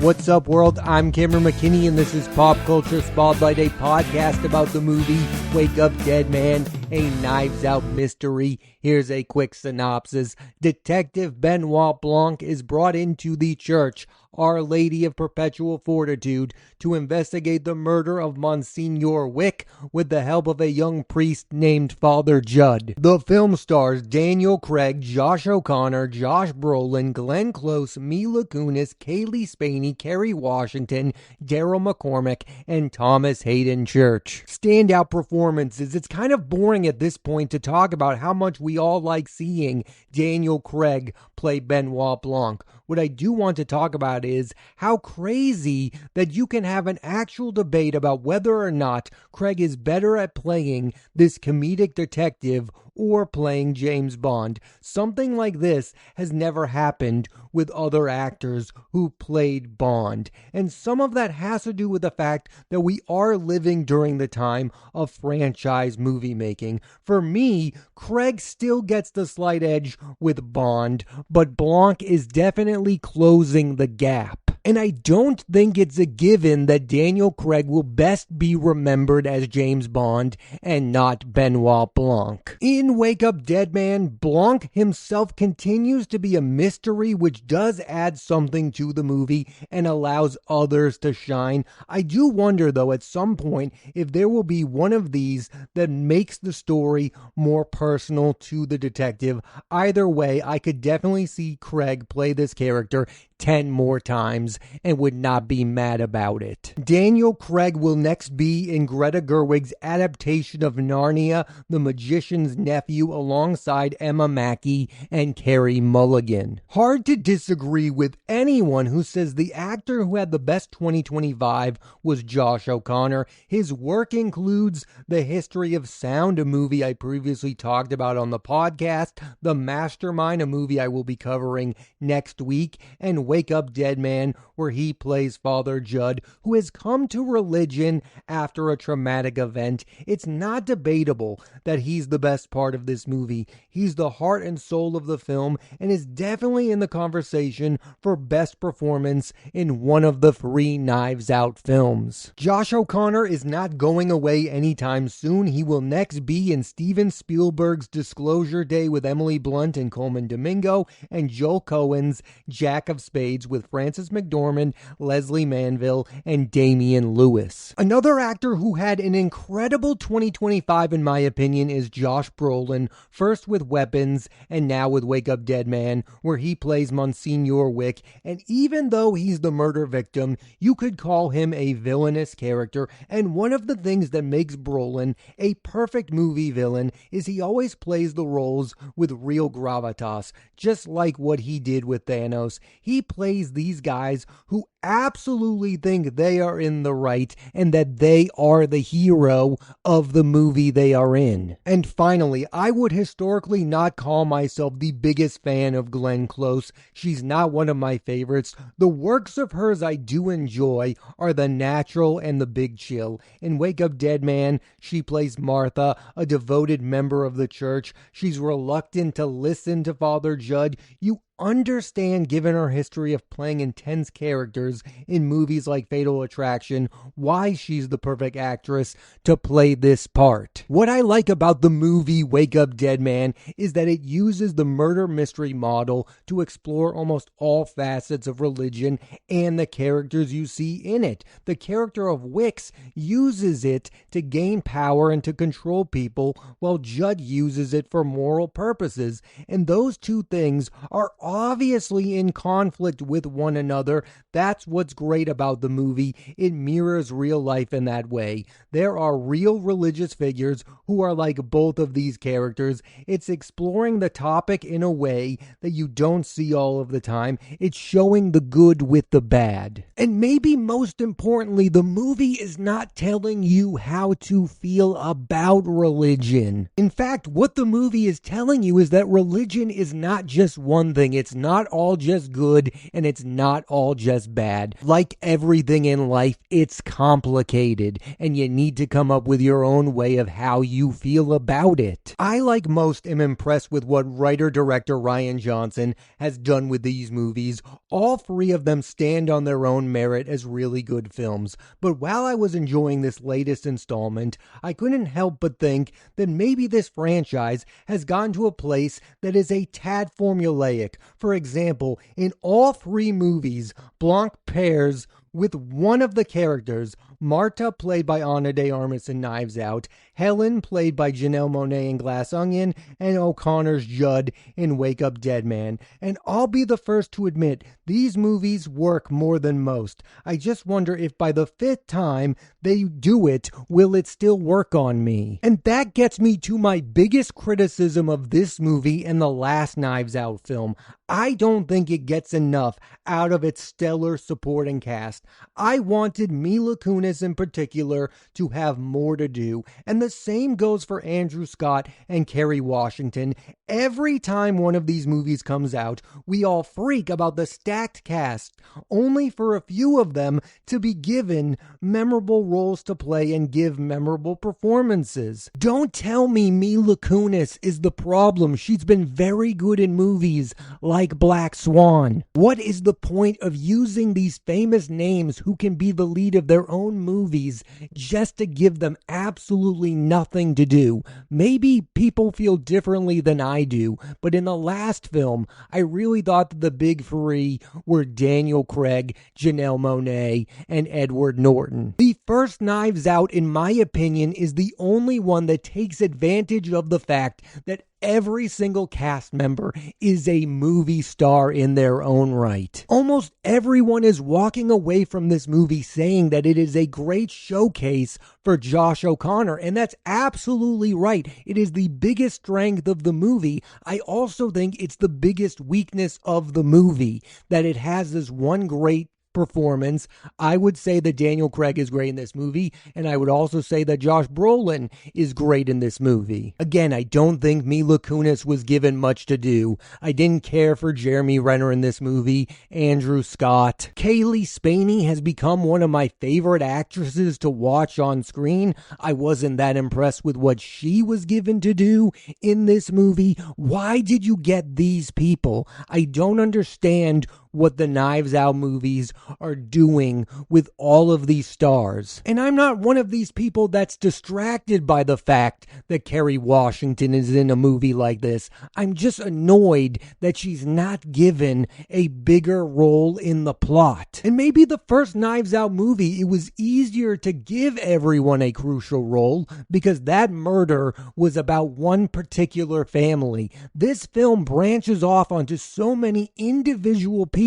What's up, world? I'm Cameron McKinney, and this is Pop Culture Spotlight, a podcast about the movie Wake Up Dead Man, a Knives Out mystery. Here's a quick synopsis. Detective Benoit Blanc is brought into the church, Our Lady of Perpetual Fortitude, to investigate the murder of Monsignor Wick with the help of a young priest named Father Judd. The film stars Daniel Craig, Josh O'Connor, Josh Brolin, Glenn Close, Mila Kunis, Kaylee Spaney, Kerry Washington, Daryl McCormick, and Thomas Hayden Church. Standout performances. It's kind of boring at this point to talk about how much we all like seeing Daniel Craig play Benoit Blanc. What I do want to talk about is how crazy that you can have an actual debate about whether or not Craig is better at playing this comedic detective or playing James Bond. Something like this has never happened with other actors who played Bond. And some of that has to do with the fact that we are living during the time of franchise movie making. For me, Craig still gets the slight edge with Bond, but Blanc is definitely closing the gap. And I don't think it's a given that Daniel Craig will best be remembered as James Bond and not Benoit Blanc. In Wake Up Dead Man, Blanc himself continues to be a mystery, which does add something to the movie and allows others to shine. I do wonder, though, at some point, if there will be one of these that makes the story more personal to the detective. Either way, I could definitely see Craig play this character 10 more times and would not be mad about it. Daniel Craig will next be in Greta Gerwig's adaptation of Narnia, The Magician's Nephew, alongside Emma Mackey and Carey Mulligan. Hard to disagree with anyone who says the actor who had the best 2025 was Josh O'Connor. His work includes The History of Sound, a movie I previously talked about on the podcast, The Mastermind, a movie I will be covering next week, and Wake Up Dead Man, where he plays Father Judd, who has come to religion after a traumatic event. It's not debatable that he's the best part of this movie. He's the heart and soul of the film and is definitely in the conversation for best performance in one of the 3 Knives Out films. Josh O'Connor is not going away anytime soon. He will next be in Steven Spielberg's Disclosure Day with Emily Blunt and Coleman Domingo, and Joel Coen's Jack of Spades with Frances McDormand, Leslie Manville, and Damian Lewis. Another actor who had an incredible 2025 in my opinion is Josh Brolin, first with Weapons and now with Wake Up Dead Man, where he plays Monsignor Wick, and even though he's the murder victim, you could call him a villainous character, and one of the things that makes Brolin a perfect movie villain is he always plays the roles with real gravitas, just like what he did with Thanos. He plays these guys who absolutely think they are in the right and that they are the hero of the movie they are in. And finally, I would historically not call myself the biggest fan of Glenn Close. She's not one of my favorites. The works of hers I do enjoy are The Natural and The Big Chill. In Wake Up Dead Man, she plays Martha, a devoted member of the church. She's reluctant to listen to Father Judd. You understand, given her history of playing intense characters in movies like Fatal Attraction, why she's the perfect actress to play this part. What I like about the movie Wake Up Dead Man is that it uses the murder mystery model to explore almost all facets of religion and the characters you see in it. The character of Wicks uses it to gain power and to control people, while Judd uses it for moral purposes. And those two things are obviously in conflict with one another. That's what's great about the movie. It mirrors real life in that way. There are real religious figures who are like both of these characters. It's exploring the topic in a way that you don't see all of the time. It's showing the good with the bad. And maybe most importantly, the movie is not telling you how to feel about religion. In fact, what the movie is telling you is that religion is not just one thing. it's not all just good and it's not all just bad. Like everything in life, it's complicated and you need to come up with your own way of how you feel about it. I, like most, am impressed with what writer-director Rian Johnson has done with these movies. All three of them stand on their own merit as really good films. But while I was enjoying this latest installment, I couldn't help but think that maybe this franchise has gotten to a place that is a tad formulaic. For example, in all three movies, Blanc pairs with one of the characters, Marta, played by Ana de Armas in Knives Out, Helen, played by Janelle Monáe in Glass Onion, and O'Connor's Judd in Wake Up Dead Man. And I'll be the first to admit, these movies work more than most. I just wonder if by the fifth time they do it, will it still work on me? And that gets me to my biggest criticism of this movie and the last Knives Out film. I don't think it gets enough out of its stellar supporting cast. I wanted Mila Kunis in particular to have more to do, and the same goes for Andrew Scott and Kerry Washington. Every time one of these movies comes out, we all freak about the stacked cast, only for a few of them to be given memorable roles to play and give memorable performances. Don't tell me Mila Kunis is the problem. She's been very good in movies like Black Swan. What is the point of using these famous names who can be the lead of their own movies just to give them absolutely nothing to do? Maybe people feel differently than I do, but in the last film, I really thought that the big three were Daniel Craig, Janelle Monáe, and Edward Norton. The first Knives Out, in my opinion, is the only one that takes advantage of the fact that every single cast member is a movie star in their own right. Almost everyone is walking away from this movie saying that it is a great showcase for Josh O'Connor, and that's absolutely right. It is the biggest strength of the movie. I also think it's the biggest weakness of the movie, that it has this one great performance. I would say that Daniel Craig is great in this movie, and I would also say that Josh Brolin is great in this movie. Again, I don't think Mila Kunis was given much to do. I didn't care for Jeremy Renner in this movie, Andrew Scott. Kaylee Spaney has become one of my favorite actresses to watch on screen. I wasn't that impressed with what she was given to do in this movie. Why did you get these people? I don't understand what the Knives Out movies are doing with all of these stars. And I'm not one of these people that's distracted by the fact that Kerry Washington is in a movie like this. I'm just annoyed that she's not given a bigger role in the plot. And maybe the first Knives Out movie, it was easier to give everyone a crucial role because that murder was about one particular family. This film branches off onto so many individual people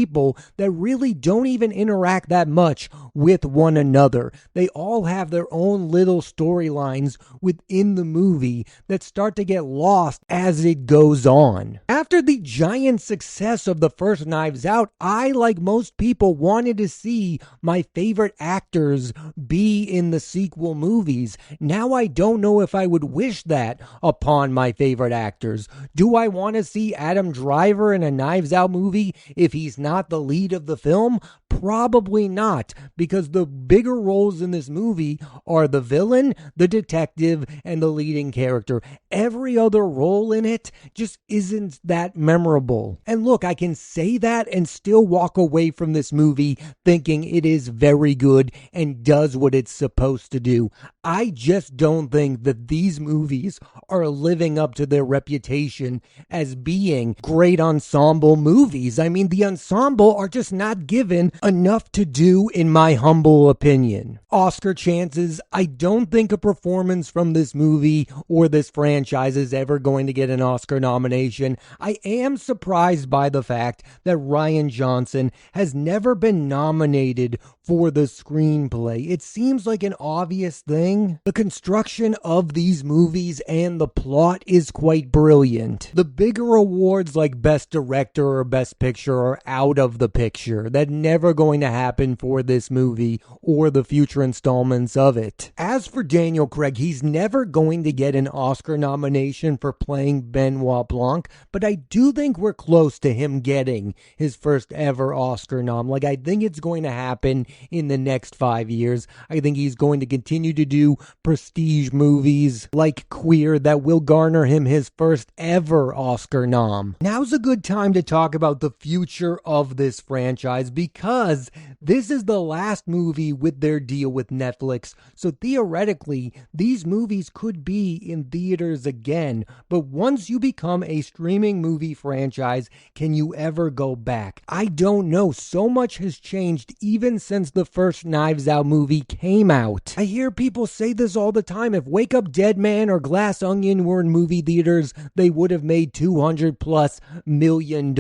that really don't even interact that much with one another. They all have their own little storylines within the movie that start to get lost as it goes on. After the giant success of the first Knives Out, I, like most people, wanted to see my favorite actors be in the sequel movies. Now I don't know if I would wish that upon my favorite actors. Do I want to see Adam Driver in a Knives Out movie if he's not the lead of the film? Probably not, because the bigger roles in this movie are the villain, the detective, and the leading character. Every other role in it just isn't that memorable. And look, I can say that and still walk away from this movie thinking it is very good and does what it's supposed to do. I just don't think that these movies are living up to their reputation as being great ensemble movies. I mean, the ensemble are just not given enough to do, in my humble opinion. Oscar chances, I don't think a performance from this movie or this franchise is ever going to get an Oscar nomination. I am surprised by the fact that Rian Johnson has never been nominated for the screenplay. It seems like an obvious thing. The construction of these movies and the plot is quite brilliant. The bigger awards like Best Director or Best Picture are out out of the picture. That's never going to happen for this movie or the future installments of it. As for Daniel Craig, he's never going to get an Oscar nomination for playing Benoit Blanc, but I do think we're close to him getting his first ever Oscar nom. Like, I think it's going to happen in the next 5 years. I think he's going to continue to do prestige movies like Queer that will garner him his first ever Oscar nom. Now's a good time to talk about the future of this franchise because this is the last movie with their deal with Netflix. So theoretically, these movies could be in theaters again. But once you become a streaming movie franchise, can you ever go back? I don't know. So much has changed even since the first Knives Out movie came out. I hear people say this all the time. If Wake Up Dead Man or Glass Onion were in movie theaters, they would have made $200+ million.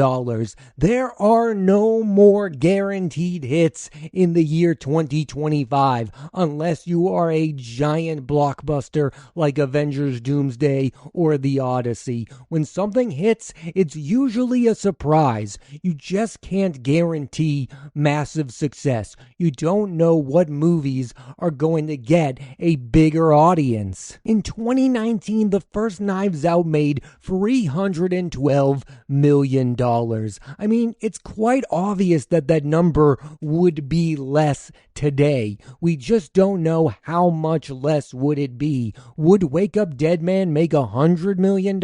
There are no more guaranteed hits in the year 2025 unless you are a giant blockbuster like Avengers Doomsday or The Odyssey. When something hits, it's usually a surprise. You just can't guarantee massive success. You don't know what movies are going to get a bigger audience. In 2019, the first Knives Out made $312 million. I mean, it's quite obvious that that number would be less today. We just don't know how much less would it be. Would Wake Up Dead Man make $100 million?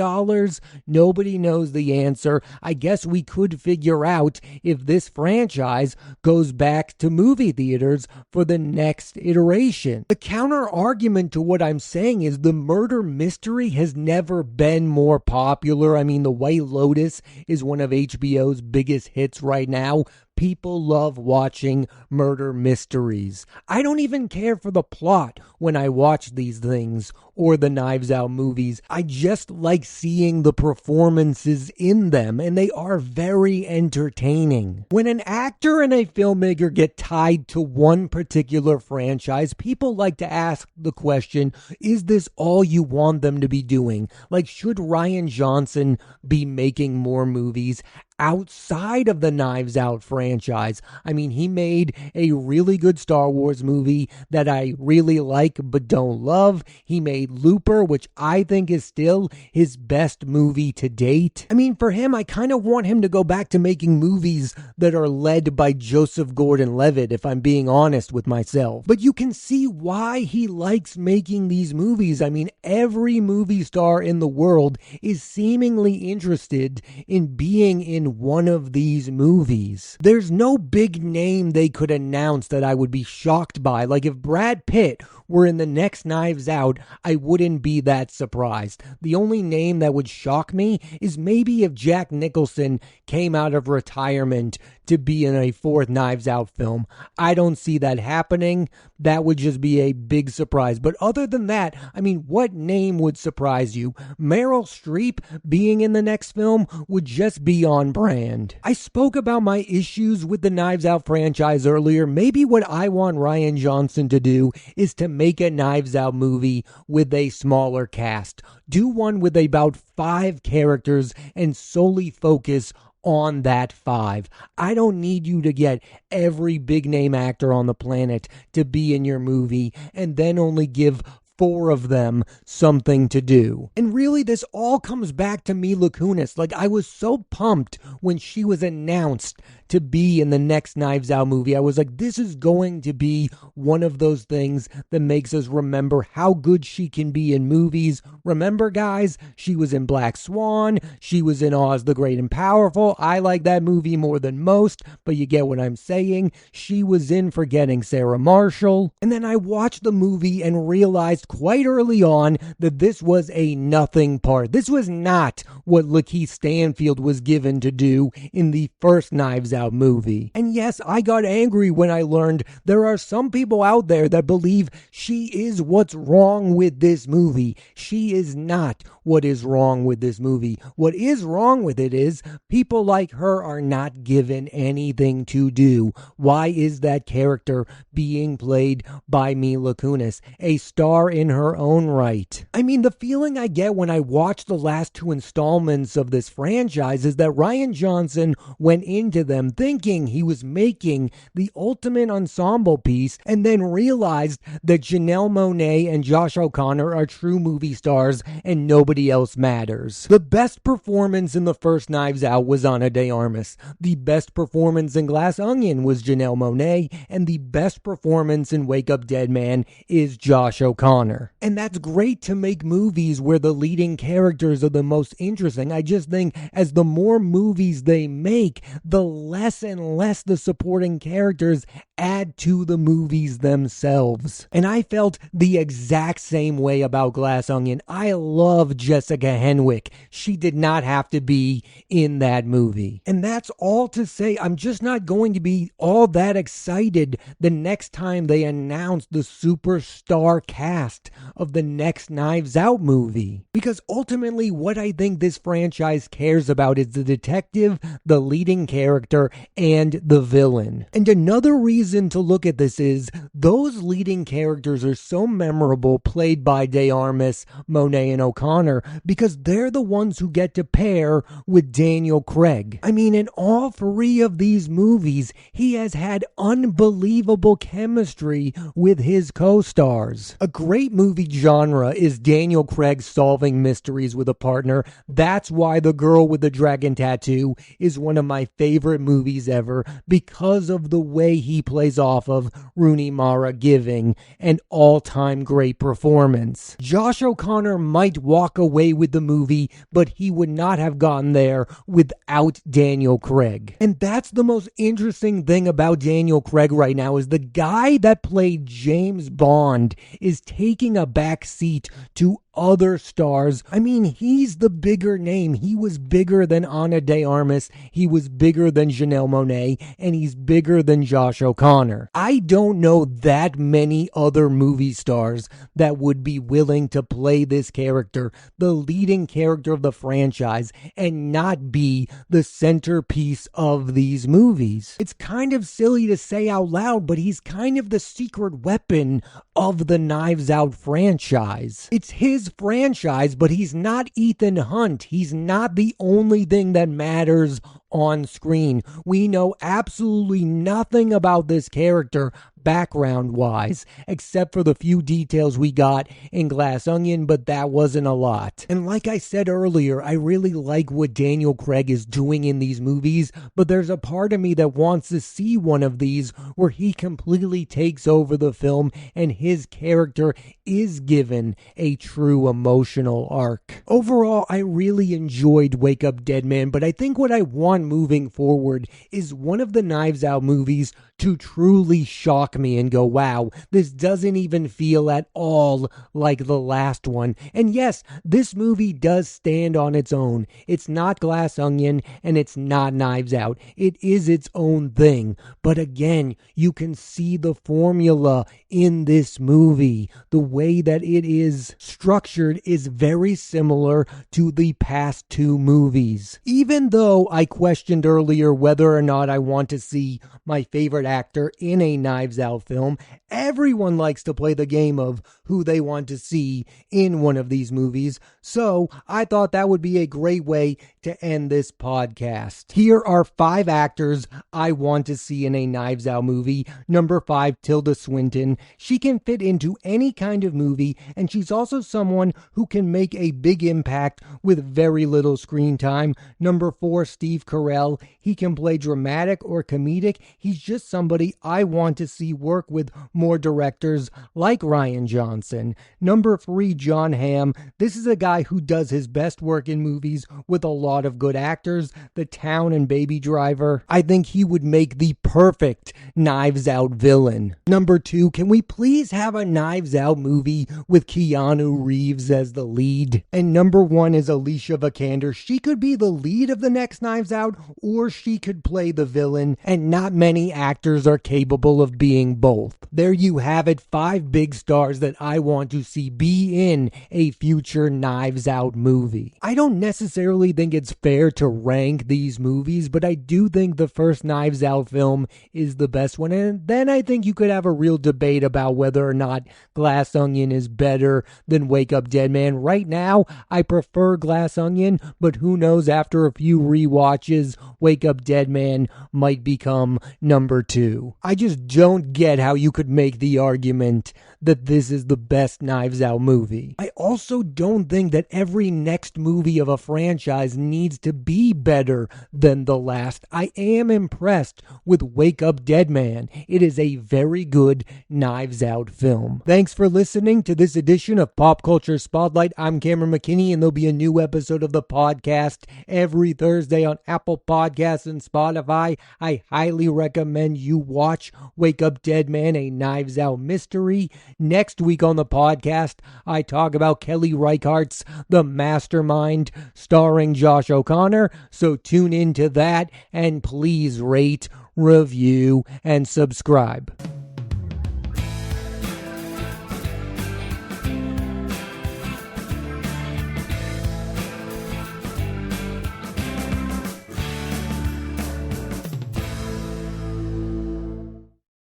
Nobody knows the answer. I guess we could figure out if this franchise goes back to movie theaters for the next iteration. The counter argument to what I'm saying is the murder mystery has never been more popular. I mean, The White Lotus is one of HBO's biggest hits right now. People love watching murder mysteries. I don't even care for the plot when I watch these things or the Knives Out movies. I just like seeing the performances in them, and they are very entertaining. When an actor and a filmmaker get tied to one particular franchise, people like to ask the question, is this all you want them to be doing? Like, should Rian Johnson be making more movies outside of the Knives Out franchise? I mean, he made a really good Star Wars movie that I really like but don't love. He made Looper, which I think is still his best movie to date. I mean, for him, I kind of want him to go back to making movies that are led by Joseph Gordon-Levitt, if I'm being honest with myself. But you can see why he likes making these movies. I mean, every movie star in the world is seemingly interested in being in one of these movies. There's no big name they could announce that I would be shocked by. Like, if Brad Pitt were in the next Knives Out, I wouldn't be that surprised. The only name that would shock me is maybe if Jack Nicholson came out of retirement to be in a fourth Knives Out film. I don't see that happening. That would just be a big surprise. But other than that, I mean, what name would surprise you? Meryl Streep being in the next film would just be on brand. I spoke about my issues with the Knives Out franchise earlier. Maybe what I want Rian Johnson to do is to make a Knives Out movie with a smaller cast. Do one with about 5 characters and solely focus on that 5. I don't need you to get every big name actor on the planet to be in your movie and then only give 4 of them something to do. And really, this all comes back to Mila Kunis. Like, I was so pumped when she was announced to be in the next Knives Out movie. I was like, this is going to be one of those things that makes us remember how good she can be in movies. Remember, guys, she was in Black Swan. She was in Oz the Great and Powerful. I like that movie more than most, but you get what I'm saying. She was in Forgetting Sarah Marshall. And then I watched the movie and realized quite early on that this was a nothing part. This was not what Lakeith Stanfield was given to do in the first Knives Out movie. And yes, I got angry when I learned there are some people out there that believe she is what's wrong with this movie. She is not what is wrong with this movie. What is wrong with it is people like her are not given anything to do. Why is that character being played by Mila Kunis, a star in her own right. I mean, the feeling I get when I watch the last two installments of this franchise is that Rian Johnson went into them thinking he was making the ultimate ensemble piece and then realized that Janelle Monáe and Josh O'Connor are true movie stars and nobody else matters. The best performance in the first Knives Out was Ana de Armas. The best performance in Glass Onion was Janelle Monáe, and the best performance in Wake Up Dead Man is Josh O'Connor. And that's great to make movies where the leading characters are the most interesting. I just think as the more movies they make, the less and less the supporting characters add to the movies themselves. And I felt the exact same way about Glass Onion. I love Jessica Henwick. She did not have to be in that movie. And that's all to say, I'm just not going to be all that excited the next time they announce the superstar cast of the next Knives Out movie. Because ultimately, what I think this franchise cares about is the detective, the leading character, and the villain. And another reason to look at this is those leading characters are so memorable, played by de Armas, Monáe, and O'Connor, because they're the ones who get to pair with Daniel Craig. I mean, in all three of these movies, he has had unbelievable chemistry with his co-stars. A great movie genre is Daniel Craig solving mysteries with a partner. That's why The Girl with the Dragon Tattoo is one of my favorite movies ever, because of the way he plays off of Rooney Mara giving an all-time great performance. Josh O'Connor might walk away with the movie, but he would not have gotten there without Daniel Craig. And that's the most interesting thing about Daniel Craig right now, is the guy that played James Bond is taking a back seat to other stars. I mean, he's the bigger name. He was bigger than Ana de Armas. He was bigger than Janelle Monáe, and he's bigger than Josh O'Connor. I don't know that many other movie stars that would be willing to play this character, the leading character of the franchise, and not be the centerpiece of these movies. It's kind of silly to say out loud, but he's kind of the secret weapon of the Knives Out franchise. It's his franchise, but he's not Ethan Hunt. He's not the only thing that matters on screen. We know absolutely nothing about this character background-wise, except for the few details we got in Glass Onion, but that wasn't a lot. And like I said earlier, I really like what Daniel Craig is doing in these movies, but there's a part of me that wants to see one of these where he completely takes over the film and his character is given a true emotional arc. Overall, I really enjoyed Wake Up Dead Man, but I think what I want moving forward is one of the Knives Out movies to truly shock me and go, wow, this doesn't even feel at all like the last one. And yes, this movie does stand on its own. It's not Glass Onion and it's not Knives Out. It is its own thing. But again, you can see the formula in this movie. The way that it is structured is very similar to the past two movies. Even though I questioned earlier whether or not I want to see my favorite actor in a Knives Out film, everyone likes to play the game of who they want to see in one of these movies, so I thought that would be a great way to end this podcast. Here are 5 actors I want to see in a Knives Out movie. Number 5, Tilda Swinton. She can fit into any kind of movie, and she's also someone who can make a big impact with very little screen time. Number 4, Steve Carell. He can play dramatic or comedic. He's just somebody I want to see work with more directors like Rian Johnson. Number 3, John Hamm. This is a guy who does his best work in movies with a lot of good actors. The Town and Baby Driver. I think he would make the perfect Knives Out villain. Number 2, can we please have a Knives Out movie with Keanu Reeves as the lead? And number 1 is Alicia Vikander. She could be the lead of the next Knives Out, or she could play the villain, and not many actors are capable of being both. There's there you have it, 5 big stars that I want to see be in a future Knives Out movie. I don't necessarily think it's fair to rank these movies, but I do think the first Knives Out film is the best one, and then I think you could have a real debate about whether or not Glass Onion is better than Wake Up Dead Man. Right now, I prefer Glass Onion, but who knows, after a few rewatches, Wake Up Dead Man might become number 2. I just don't get how you could make the argument that this is the best Knives Out movie. I also don't think that every next movie of a franchise needs to be better than the last. I am impressed with Wake Up Dead Man. It is a very good Knives Out film. Thanks for listening to this edition of Pop Culture Spotlight. I'm Cameron McKinney, and there'll be a new episode of the podcast every Thursday on Apple Podcasts and Spotify. I highly recommend you watch Wake Up Dead Man, a Knives Out mystery. Next week on the podcast, I talk about Kelly Reichardt's The Mastermind, starring Josh O'Connor. So tune into that, and please rate, review, and subscribe.